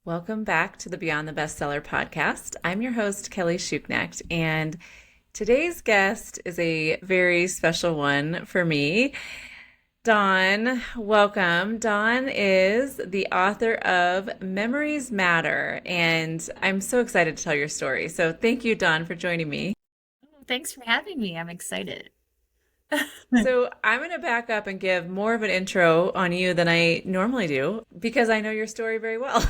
Welcome back to the Beyond the Bestseller podcast. I'm your host, Kelly Schuknecht, and today's guest is a very special one for me. Dawn, welcome. Dawn is the author of Memories Matter, and I'm so excited to tell your story. So thank you, Dawn, for joining me. Thanks for having me. I'm excited. So I'm going to back up and give more of an intro on you than I normally do because I know your story very well.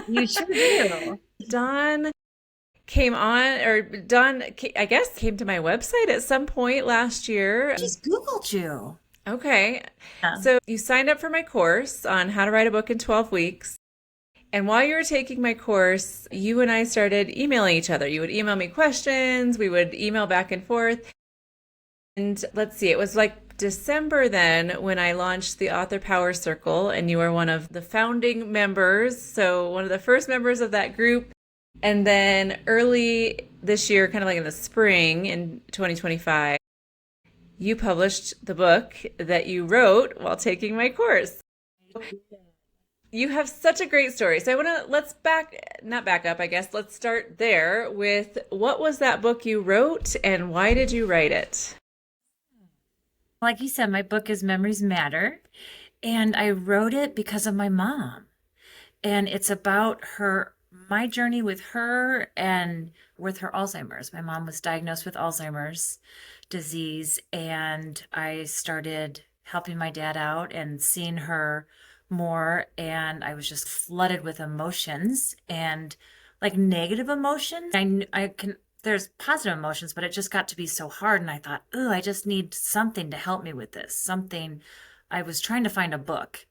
You sure do. Dawn came on, or Dawn, I guess, came to my website at some point last year. Just Googled you. Okay. Yeah. So you signed up for my course on how to write a book in 12 weeks. And while you were taking my course, you and I started emailing each other. You would email me questions, we would email back and forth. And let's see, it was like December then when I launched the Author Power Circle, and you were one of the founding members. So, one of the first members of that group. And then early this year, kind of like in the spring in 2025, you published the book that you wrote while taking my course. You have such a great story. So I want to not back up, I guess. Let's start there with what was that book you wrote and why did you write it? Like you said, my book is Memories Matter, and I wrote it because of my mom. And it's about my journey with her and with her Alzheimer's. My mom was diagnosed with Alzheimer's disease, and I started helping my dad out and seeing her more. And I was just flooded with emotions and like negative emotions. I can, there's positive emotions, but it just got to be so hard. And I thought, oh, I just need something to help me with this. Something, I was trying to find a book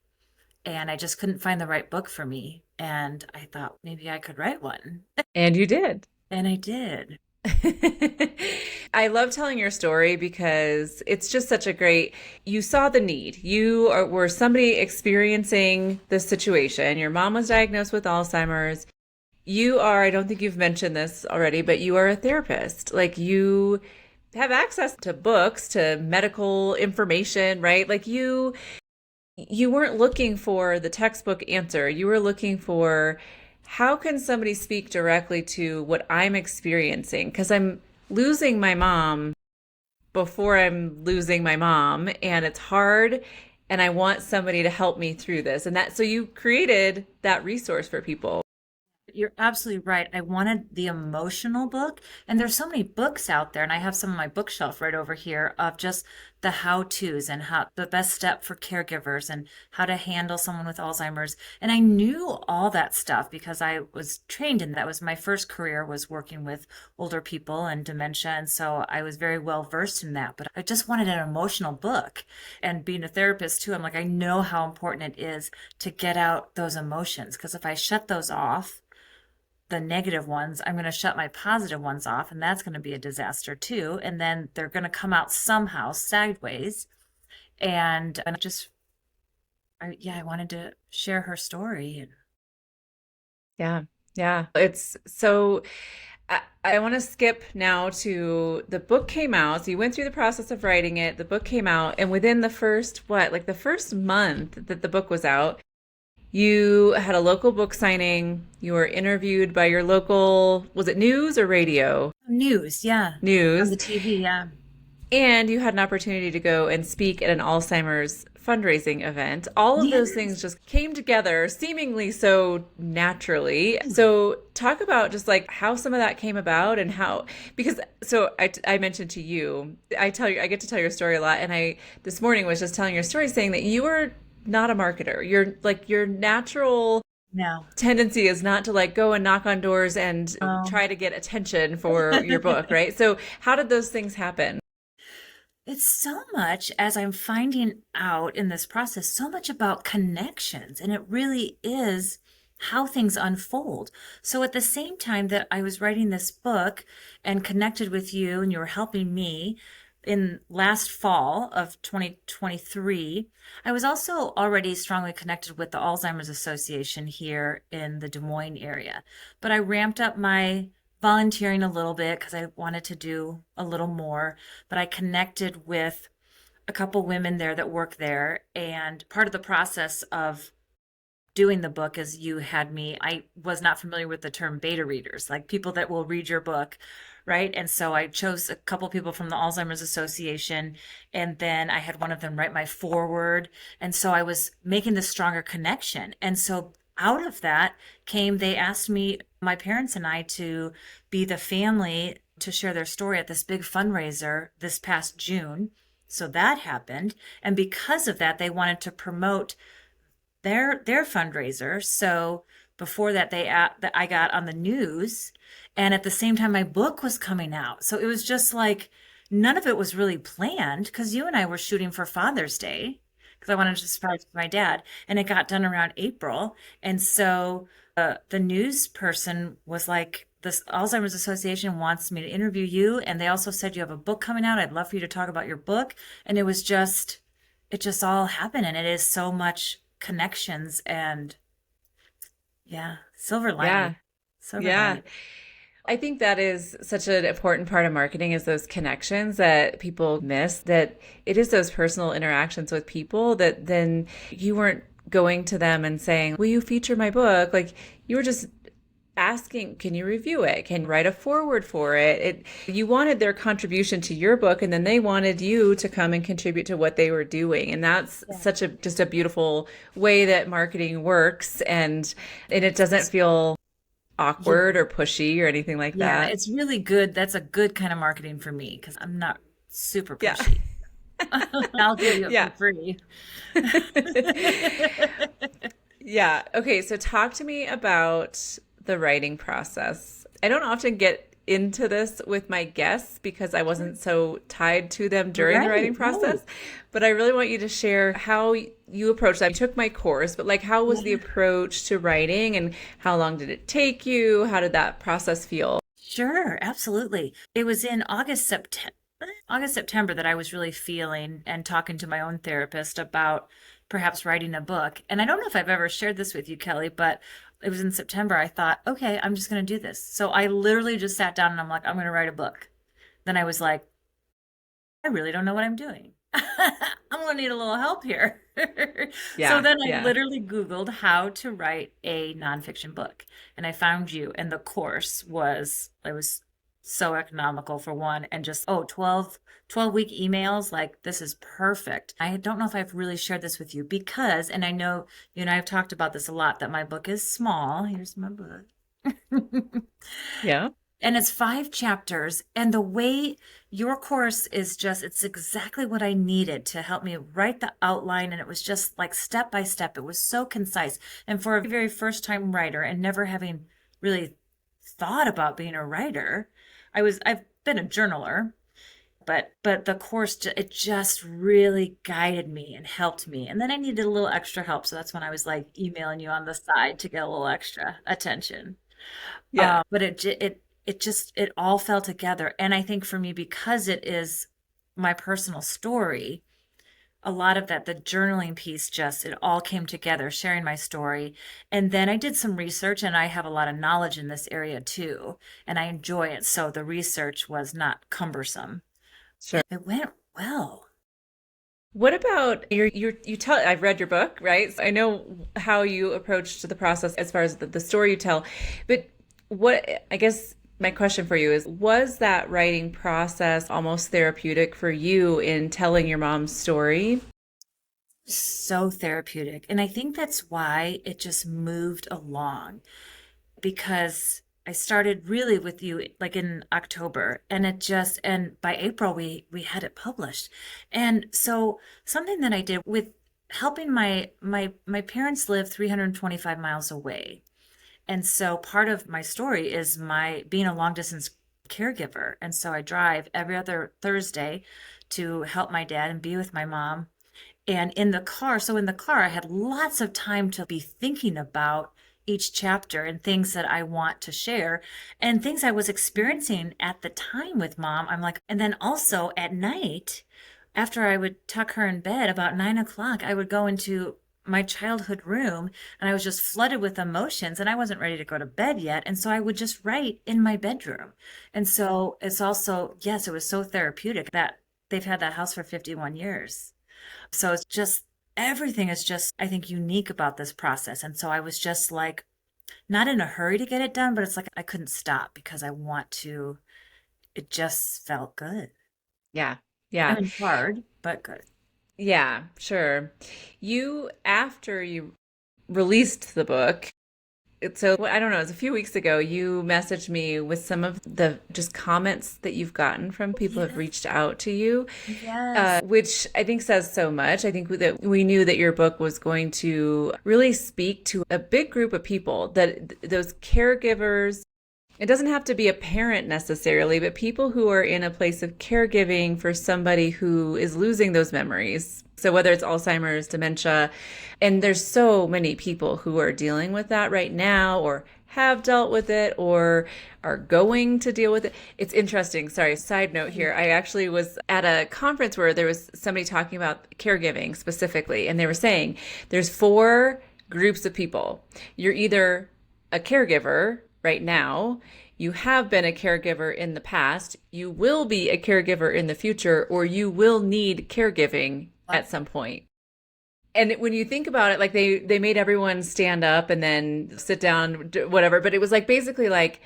and I just couldn't find the right book for me. And I thought maybe I could write one. And you did. And I did. I love telling your story because it's just such a great, you saw the need. Were somebody experiencing this situation. Your mom was diagnosed with Alzheimer's. You are, I don't think you've mentioned this already, but you are a therapist. Like you have access to books, to medical information, right? Like you weren't looking for the textbook answer. You were looking for how can somebody speak directly to what I'm experiencing? Because I'm losing my mom before I'm losing my mom, and it's hard, and I want somebody to help me through this. So you created that resource for people. You're absolutely right. I wanted the emotional book, and there's so many books out there, and I have some on my bookshelf right over here of just the how-tos and how the best step for caregivers and how to handle someone with Alzheimer's. And I knew all that stuff because I was trained in that. Was my first career was working with older people and dementia, and so I was very well versed in that. But I just wanted an emotional book. And being a therapist too, I'm like, I know how important it is to get out those emotions because if I shut those off, the negative ones, I'm going to shut my positive ones off, and that's going to be a disaster too. And then they're going to come out somehow sideways. And I wanted to share her story. Yeah. Yeah. It's so I want to skip now to the book came out. So you went through the process of writing it. The book came out, and within the first, like the first month that the book was out, you had a local book signing. You were interviewed by your local, was it news or radio? News, yeah, on News. the TV, yeah. And you had an opportunity to go and speak at an Alzheimer's fundraising event. All of those Yes. things just came together seemingly so naturally. So, talk about just like how some of that came about and how, because so I mentioned to you, I get to tell your story a lot. And I, this morning was just telling your story saying that you were not a marketer. You're like your natural No. tendency is not to like go and knock on doors and Um, try to get attention for your book, right? So, how did those things happen? it's so much as I'm finding out in this process, so much about connections, and it really is how things unfold. So at the same time that I was writing this book and connected with you and you were helping me in last fall of 2023, I was also already strongly connected with the Alzheimer's Association here in the Des Moines area. But I ramped up my volunteering a little bit because I wanted to do a little more, but I connected with a couple women there that work there. And part of the process of doing the book is you had me, I was not familiar with the term beta readers, like people that will read your book, right? And so I chose a couple people from the Alzheimer's Association, and then I had one of them write my foreword. And so I was making this stronger connection. And so out of that came, they asked me, my parents and I, to be the family to share their story at this big fundraiser this past June. So that happened. And because of that, they wanted to promote their fundraiser. So before that, that I got on the news, and at the same time, my book was coming out. So it was just like none of it was really planned because you and I were shooting for Father's Day because I wanted to surprise my dad, and it got done around April. And so the news person was like, this Alzheimer's Association wants me to interview you, and they also said you have a book coming out. I'd love for you to talk about your book. And it just all happened, and it is so much connections and yeah, silver lining. Yeah. Silver Yeah. lining. I think that is such an important part of marketing is those connections that people miss, that it is those personal interactions with people that then you weren't going to them and saying, will you feature my book? Like you were just asking, can you review it? Can you write a foreword for it? You wanted their contribution to your book, and then they wanted you to come and contribute to what they were doing. And that's Yeah. such a just a beautiful way that marketing works, and it doesn't feel Yeah. awkward or pushy or anything like Yeah, that. it's really good. That's a good kind of marketing for me because I'm not super Yeah. pushy. I'll give you it Yeah. for free. Yeah. Okay. So talk to me about the writing process. I don't often get into this with my guests because I wasn't so tied to them during the Right, writing right. process, but I really want you to share how you approach that. You took my course, but like how was the Yeah. approach to writing and how long did it take you? How did that process feel? Sure, absolutely. It was in August, September that I was really feeling and talking to my own therapist about perhaps writing a book. And I don't know if I've ever shared this with you, Kelly, but it was in September. I thought, okay, I'm just going to do this. So I literally just sat down and I'm like, I'm going to write a book. Then I was like, I really don't know what I'm doing. I'm going to need a little help here. So Yeah. then I Yeah. literally Googled how to write a nonfiction book, and I found you, and the course it was so economical for one, and just, 12-week emails. Like, this is perfect. I don't know if I've really shared this with you because, and I know you and I have talked about this a lot, that my book is small. Here's my book. Yeah. And it's 5 chapters. And the way your course is just, it's exactly what I needed to help me write the outline. And it was just like step by step. It was so concise. And for a very first time writer and never having really thought about being a writer, I've been a journaler, but the course, it just really guided me and helped me. And then I needed a little extra help. So that's when I was like emailing you on the side to get a little extra attention. Yeah. But it all fell together. And I think for me, because it is my personal story, a lot of that, the journaling piece, just it all came together, sharing my story. And then I did some research, and I have a lot of knowledge in this area too, and I enjoy it. So the research was not cumbersome. Sure. It went well. What about you tell, I've read your book, right? So I know how you approached the process as far as the story you tell, but what, I guess my question for you is, was that writing process almost therapeutic for you in telling your mom's story? So therapeutic. And I think that's why it just moved along, because I started really with you like in October, and and by April we had it published. And so something that I did with helping my parents live 325 miles away. And so part of my story is my being a long distance caregiver. And so I drive every other Thursday to help my dad and be with my mom. And in the car, I had lots of time to be thinking about each chapter and things that I want to share and things I was experiencing at the time with mom. I'm like, and then also at night, after I would tuck her in bed about 9 o'clock, I would go into my childhood room, and I was just flooded with emotions, and I wasn't ready to go to bed yet. And so I would just write in my bedroom. And so it's also, yes, it was so therapeutic that they've had that house for 51 years. So it's just, everything is just, I think, unique about this process. And so I was just like, not in a hurry to get it done, but it's like I couldn't stop because I want to, it just felt good. Yeah. I Yeah. mean, hard, but good. Yeah, sure. After you released the book, so I don't know, it was a few weeks ago, you messaged me with some of the just comments that you've gotten from people who have Yes. reached out to you, Yes. which I think says so much. I think that we knew that your book was going to really speak to a big group of people, that those caregivers. It doesn't have to be a parent necessarily, but people who are in a place of caregiving for somebody who is losing those memories. So whether it's Alzheimer's, dementia, and there's so many people who are dealing with that right now or have dealt with it or are going to deal with it. It's interesting. Sorry, side note here. I actually was at a conference where there was somebody talking about caregiving specifically, and they were saying there's four groups of people. You're either a caregiver right now, you have been a caregiver in the past, you will be a caregiver in the future, or you will need caregiving at some point. And when you think about it, like they made everyone stand up and then sit down, whatever, but it was like basically like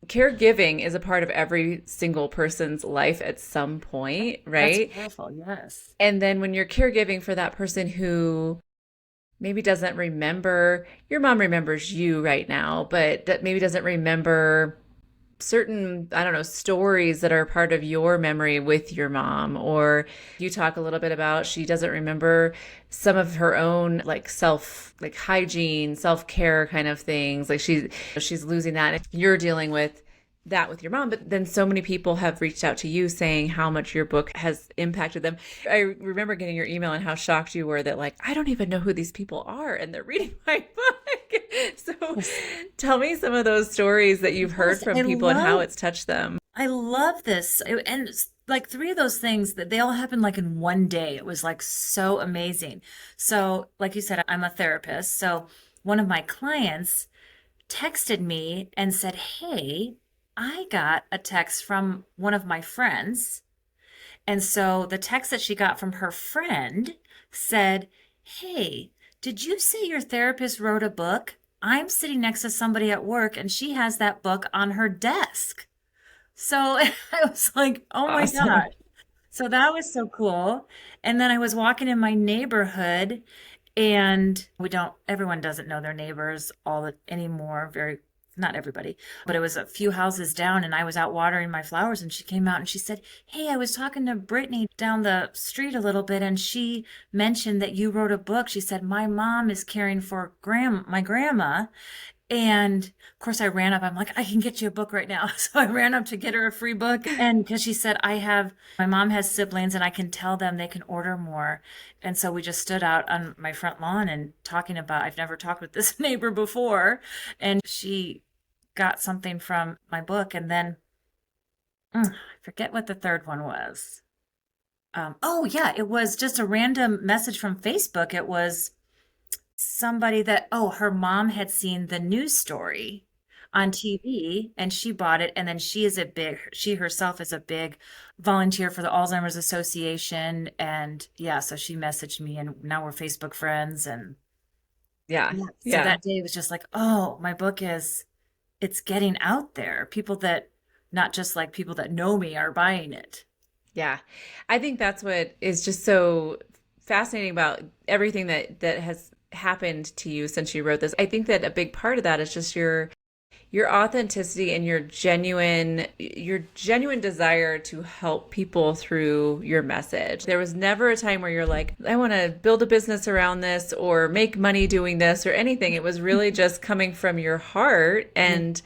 caregiving is a part of every single person's life at some point, That's right? powerful. Yes. And then when you're caregiving for that person who maybe doesn't remember, your mom remembers you right now, but that maybe doesn't remember certain, I don't know, stories that are part of your memory with your mom. Or you talk a little bit about she doesn't remember some of her own like hygiene, self-care kind of things. Like she's losing that. If you're dealing with that with your mom, but then so many people have reached out to you saying how much your book has impacted them. I remember getting your email and how shocked you were that like, I don't even know who these people are and they're reading my book. So tell me some of those stories that you've heard Yes, from people and how it's touched them. I love this. And it's like three of those things that they all happened like in one day. It was like so amazing. So, like you said, I'm a therapist. So, one of my clients texted me and said, "Hey, I got a text from one of my friends." And so the text that she got from her friend said, "Hey, did you say your therapist wrote a book? I'm sitting next to somebody at work and she has that book on her desk." So I was like, oh my Awesome. gosh. So that was so cool. And then I was walking in my neighborhood and everyone doesn't know their neighbors anymore. Not everybody, but it was a few houses down and I was out watering my flowers and she came out and she said, "Hey, I was talking to Brittany down the street a little bit and she mentioned that you wrote a book." She said, "My mom is caring for my grandma." And of course, I ran up. I'm like, "I can get you a book right now." So I ran up to get her a free book. And because she said, my mom has siblings and I can tell them they can order more. And so we just stood out on my front lawn and talking about, I've never talked with this neighbor before. And she got something from my book. And then I forget what the third one was. Oh, yeah, it was just a random message from Facebook. It was somebody that, oh, her mom had seen the news story on TV and she bought it. And then she herself is a big volunteer for the Alzheimer's Association. And yeah, so she messaged me and now we're Facebook friends. And Yeah. yeah, so Yeah. that day was just like, oh, it's getting out there. People that, not just like people that know me are buying it. Yeah. I think that's what is just so fascinating about everything that has happened to you since you wrote this. I think that a big part of that is just your authenticity and your genuine desire to help people through your message. There was never a time where you're like, I want to build a business around this or make money doing this or anything. It was really just coming from your heart, and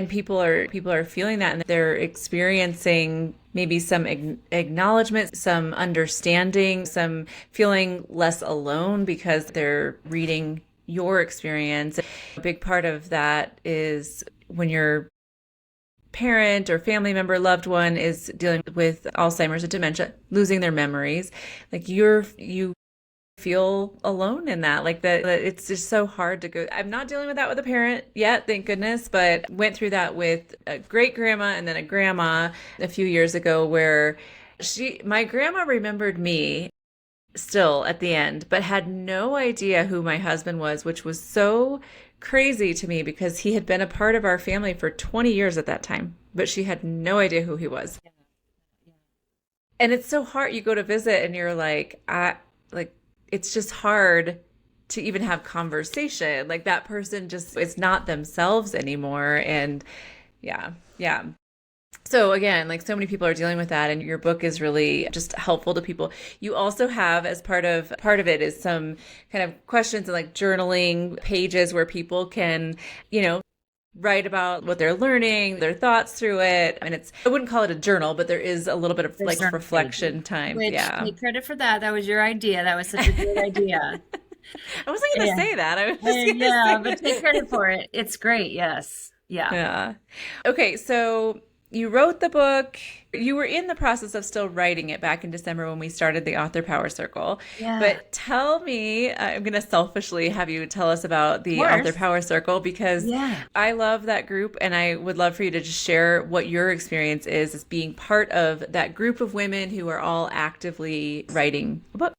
people are feeling that and they're experiencing maybe some acknowledgement, some understanding, some feeling less alone because they're reading your experience. A big part of that is when your parent or family member, loved one is dealing with Alzheimer's or dementia, losing their memories, like you feel alone in that. Like that it's just so hard to go. I'm not dealing with that with a parent yet, thank goodness, but went through that with a great grandma and then a grandma a few years ago where my grandma remembered me still at the end, but had no idea who my husband was, which was so crazy to me because he had been a part of our family for 20 years at that time, but she had no idea who he was. Yeah. Yeah. And it's so hard. You go to visit and you're like, it's just hard to even have conversation. Like that person just is not themselves anymore. And yeah, yeah. So again, like so many people are dealing with that, and your book is really just helpful to people. You also have, as part of it is some kind of questions and like journaling pages where people can, you know, write about what they're learning, their thoughts through it. And I wouldn't call it a journal, but there is a little bit of There's like certain reflection pages, time. which Yeah. take credit for that. That was your idea. That was such a good idea. I wasn't going to Yeah. say that. I was just going to Yeah, say but take credit for it. It's great. Yes. Yeah. yeah. Okay, so you wrote the book. You were in the process of still writing it back in December when we started the Author Power Circle. Yeah. But tell me, I'm going to selfishly have you tell us about Of the Author course. Power Circle because Yeah. I love that group and I would love for you to just share what your experience is as being part of that group of women who are all actively writing a book.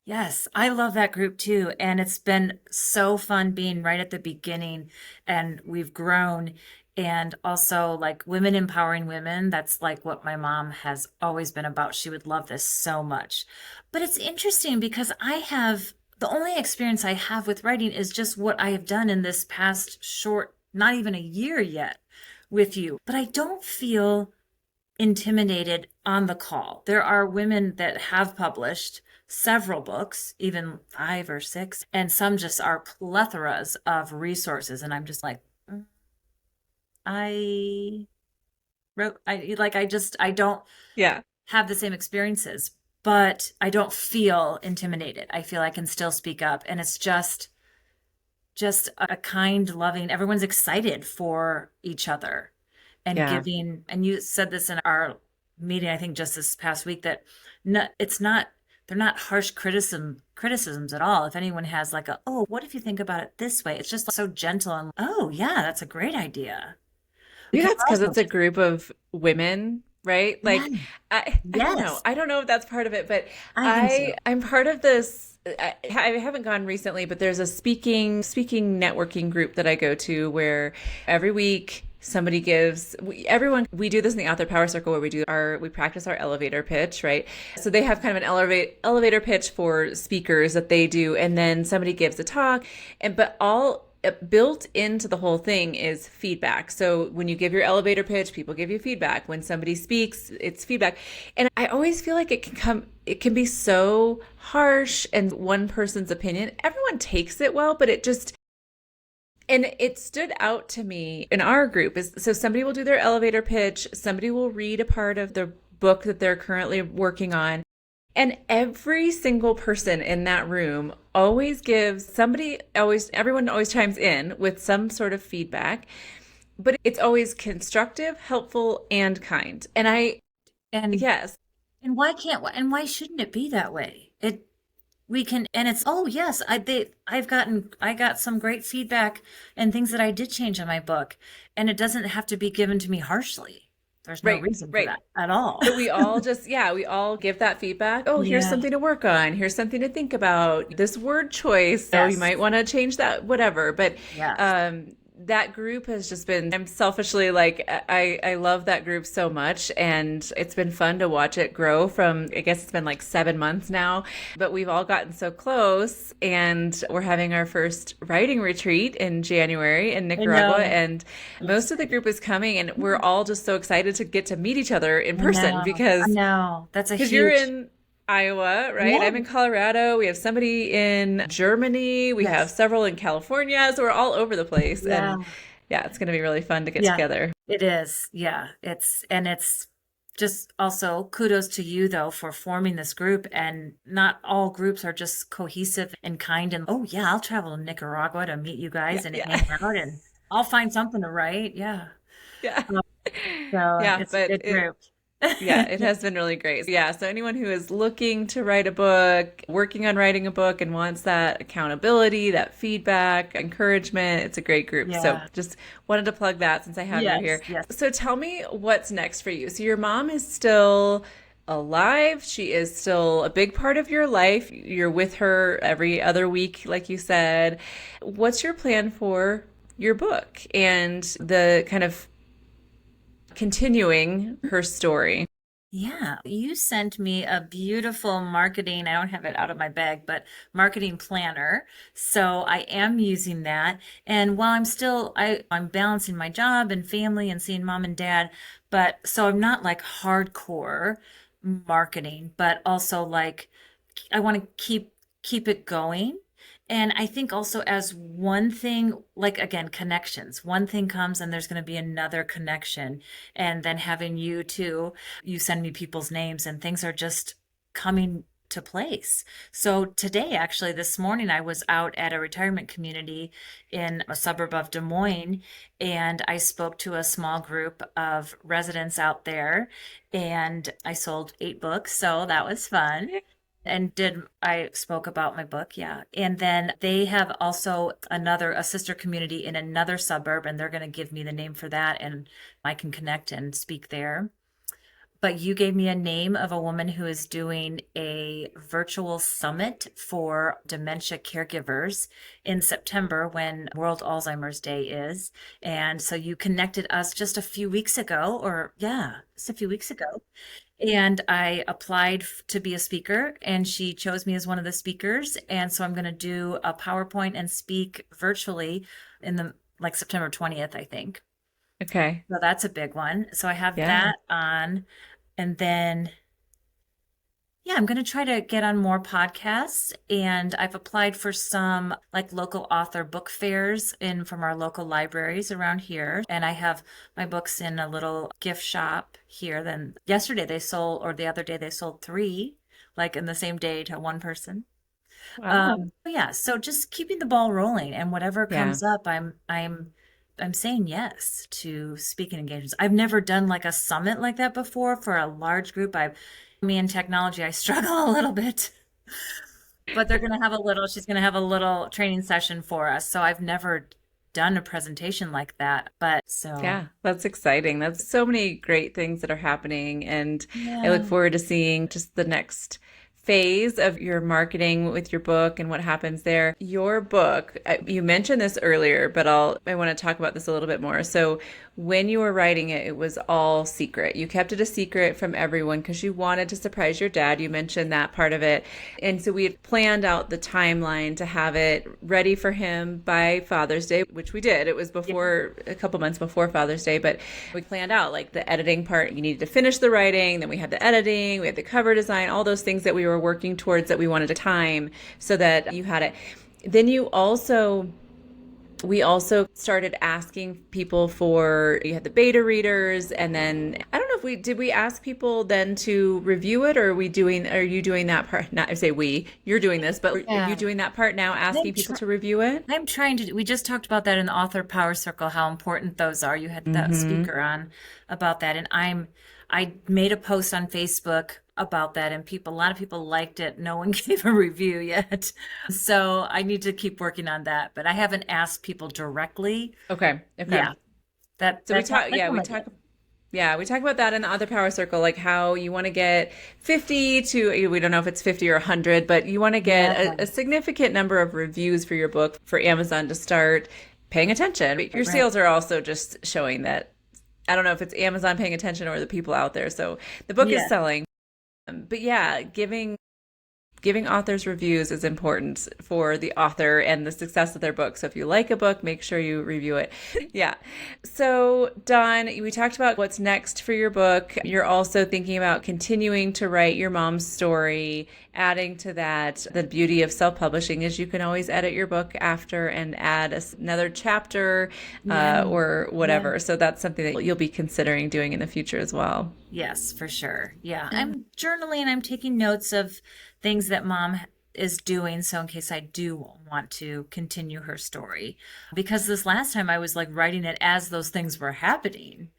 Yes, I love that group too. And it's been so fun being right at the beginning, and we've grown. And also, like women empowering women, that's like what my mom has always been about. She would love this so much. But it's interesting because the only experience I have with writing is just what I have done in this past short, not even a year yet with you. But I don't feel intimidated on the call. There are women that have published several books, even 5 or 6, and some just are plethoras of resources. And I'm just like, I I don't Yeah. have the same experiences, but I don't feel intimidated. I feel I can still speak up, and it's just a kind, loving, everyone's excited for each other and Yeah. giving. And you said this in our meeting, I think just this past week, that it's not, they're not harsh criticisms at all. If anyone has like oh, what if you think about it this way? It's just so gentle and, oh yeah, that's a great idea. Maybe Because that's because also, it's a group of women, right? yeah, Like I don't know. yes, I don't know if that's part of it, but I think so. I'm part of this. I haven't gone recently, but there's a speaking networking group that I go to where every week somebody we do this in the Author Power Circle where we practice our elevator pitch, right? So they have kind of an elevator pitch for speakers that they do, and then somebody gives a talk, but all built into the whole thing is feedback. So when you give your elevator pitch, people give you feedback. When somebody speaks, it's feedback. And I always feel like it can be so harsh and one person's opinion. Everyone takes it well, but and it stood out to me in our group is so somebody will do their elevator pitch, somebody will read a part of the book that they're currently working on. And every single person in that room everyone always chimes in with some sort of feedback, but it's always constructive, helpful, and kind. And Yes, and why shouldn't it be that way? We can, and it's, oh yes, I got some great feedback and things that I did change in my book, and it doesn't have to be given to me harshly. There's no right, reason for right. that at all. But we all give that feedback. Oh, here's Yeah. something to work on. Here's something to think about. This word choice. So you Yes. might want to change that, whatever. But Yes. that group has just been, I'm selfishly like, I love that group so much. And it's been fun to watch it grow from, I guess it's been like 7 months now, but we've all gotten so close. And we're having our first writing retreat in January in I Nicaragua. know. And most of the group is coming. And we're all just so excited to get to meet each other in I person know. because I know. That's a you're huge, in Iowa, right? yeah. I'm in Colorado. We have somebody in Germany. We have Yes. several in California. So we're all over the place. Yeah. And yeah, it's going to be really fun to get Yeah. together. It is. Yeah. It's just also kudos to you though for forming this group, and not all groups are just cohesive and kind and, oh yeah, I'll travel to Nicaragua to meet you Yeah, guys and yeah, hang out, and I'll find something to write. Yeah. yeah, Um, So yeah. it's a But good group. yeah, it has been really great. Yeah, so anyone who is looking to write a book, working on writing a book, and wants that accountability, that feedback, encouragement, it's a great group. So Yeah. just wanted to plug that since I have you Yes. here. Yes. So tell me what's next for you. So your mom is still alive. She is still a big part of your life. You're with her every other week, like you said. What's your plan for your book and the kind of continuing her story? Yeah, you sent me a beautiful marketing, I don't have it out of my bag, but marketing planner. So I am using that. And while I'm balancing my job and family and seeing mom and dad, but so I'm not like hardcore marketing, but also like I want to keep it going. And I think also as one thing, like again, connections, one thing comes and there's going to be another connection. And then having you too, you send me people's names and things are just coming to place. So today, actually, this morning, I was out at a retirement community in a suburb of Des Moines, and I spoke to a small group of residents out there, and I sold 8 books. So that was fun. And did I spoke about my book, yeah. And then they have also a sister community in another suburb, and they're going to give me the name for that, and I can connect and speak there. But you gave me a name of a woman who is doing a virtual summit for dementia caregivers in September when World Alzheimer's Day is. And so you connected us just a few weeks ago, or yeah, just a few weeks ago. And I applied to be a speaker, and she chose me as one of the speakers. And so I'm going to do a PowerPoint and speak virtually in the like September 20th, I think. Okay. So that's a big one. So I have Yeah. that on. And then, yeah, I'm going to try to get on more podcasts. And I've applied for some like local author book fairs in from our local libraries around here. And I have my books in a little gift shop here. Then yesterday they sold, or the other day they sold 3, like in the same day to one person. Wow. But yeah, so just keeping the ball rolling and whatever Yeah. comes up, I'm saying yes to speaking engagements. I've never done like a summit like that before for a large group. Me in technology, I struggle a little bit, but she's gonna have a little training session for us. So I've never done a presentation like that, but so Yeah, that's exciting. That's so many great things that are happening. And I look yeah. forward to seeing just the next phase of your marketing with your book and what happens there. Your book, you mentioned this earlier, but I want to talk about this a little bit more. So when you were writing it, it was all secret. You kept it a secret from everyone because you wanted to surprise your dad. You mentioned that part of it. And so we had planned out the timeline to have it ready for him by Father's Day, which we did. It was before a couple months before Father's Day, but we planned out like the editing part. You needed to finish the writing, then we had the editing, we had the cover design, all those things that we were working towards that we wanted to time so that you had it. Then we also started asking people for, you had the beta readers, and then I don't know if we ask people then to review it, or are you doing that part? Not I say you're doing this, but are you Yeah. doing that part now, I'm asking people try to review it? I'm trying to, we just talked about that in the author power circle, how important those are. You had that Mm-hmm. speaker on about that. And I made a post on Facebook about that and a lot of people liked it. No one gave a review yet. So I need to keep working on that, but I haven't asked people directly. Okay. Okay. Yeah, that, So that's, talk, that's yeah, what I'm gonna do. we talk about that in the other power circle, like how you want to get 50 to, we don't know if it's 50 or 100, but you want to get Yeah, a significant number of reviews for your book for Amazon to start paying attention. Your right. sales are also just showing that, I don't know if it's Amazon paying attention or the people out there. So the book is Yeah. selling. But yeah, giving authors reviews is important for the author and the success of their book. So if you like a book, make sure you review it. Yeah. So Dawn, we talked about what's next for your book. You're also thinking about continuing to write your mom's story, adding to that. The beauty of self-publishing is you can always edit your book after and add another chapter Yeah. or Yeah. whatever. So that's something that you'll be considering doing in the future as well. Yes, for sure. Yeah. I'm journaling, I'm taking notes of things that mom is doing. So in case I do want to continue her story, because this last time I was like writing it as those things were happening,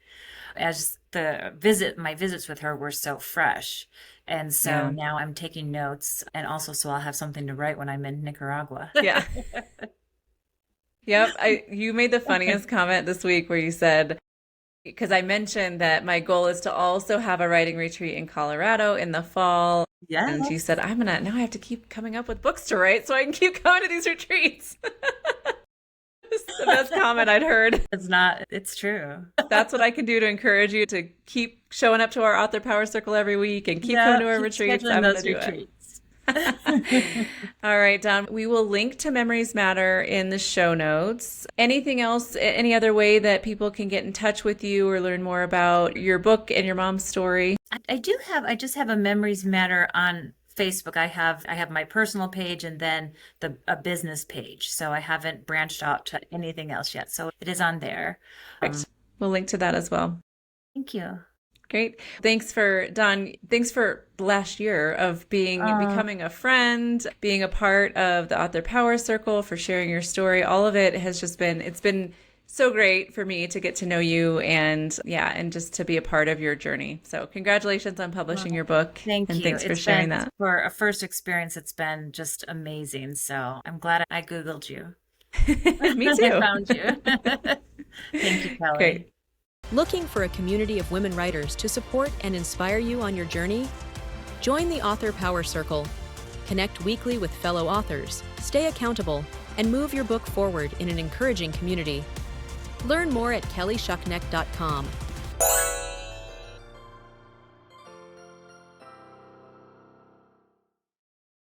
as my visits with her were so fresh. And so Yeah. now I'm taking notes and also so I'll have something to write when I'm in Nicaragua. Yeah. Yep. You made the funniest comment this week where you said, because I mentioned that my goal is to also have a writing retreat in Colorado in the fall. And she Yes. said, now I have to keep coming up with books to write so I can keep going to these retreats. It's the best comment I'd heard. It's not, it's true. That's what I can do to encourage you to keep showing up to our Author Power Circle every week and keep coming to our Keep retreats. scheduling I'm going to those do it. retreats. All right, Dawn, we will link to Memories Matter in the show notes. Anything else, any other way that people can get in touch with you or learn more about your book and your mom's story? I just have a Memories Matter on Facebook. I have my personal page and then a business page. So I haven't branched out to anything else yet. So it is on there. Perfect. We'll link to that as well. Thank you. Great. Thanks for Dawn. Thanks for the last year of becoming a friend, being a part of the Author Power Circle, for sharing your story. All of it has just it's been so great for me to get to know you and just to be a part of your journey. So congratulations on publishing your book. Thank and you. thanks for sharing that. For a first experience, it's been just amazing. So I'm glad I Googled you. Me too. I found you. Thank you, Kelly. Great. Looking for a community of women writers to support and inspire you on your journey? Join the Author Power Circle. Connect weekly with fellow authors, stay accountable, and move your book forward in an encouraging community. Learn more at kellyschuknecht.com.